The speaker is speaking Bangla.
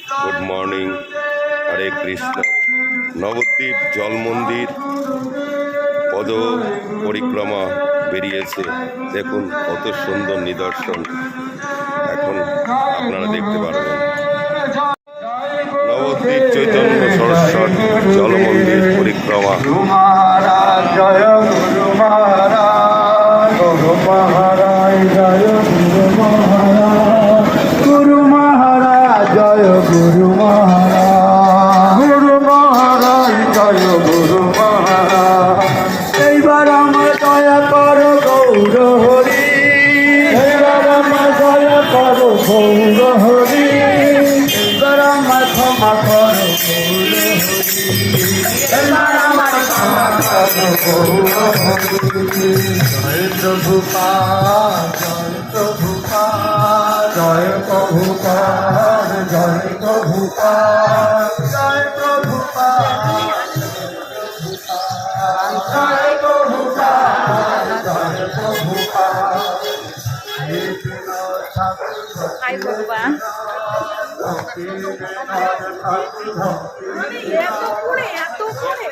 Good morning. হরে কৃষ্ণ। নবদ্বীপ জল মন্দির পদ পরিক্রমা বেরিয়েছে। দেখুন কত সুন্দর নিদর্শন এখন আপনারা দেখতে পারবেন। নবদ্বীপ চৈতন্য সরস্বতী জল মন্দির পরিক্রমা। জয় গুরু মহারাজ, গুরু মহারাজ জয় গুরু মহারাজ, গুরু মহারাজ জয় গুরু মহারাজ, গুরু মহারাজ জয় গুরু মহারাজ। এইবার আমার দয়া করো গৌর হরি, এইবার আমার দয়া করো গৌর হরি, এইবার আমার ক্ষমা করো গৌর হরি, এইবার আমার ক্ষমা করো গৌর হরি। জয় প্রভুপাদ, জয় প্রভুপাদ, জয় প্রভুপাদ, জয় প্রভুপাদ, জয় প্রভুপাদ, জয় প্রভুপাদ, জয় প্রভুপাদ। হাই ভগবান। এত করে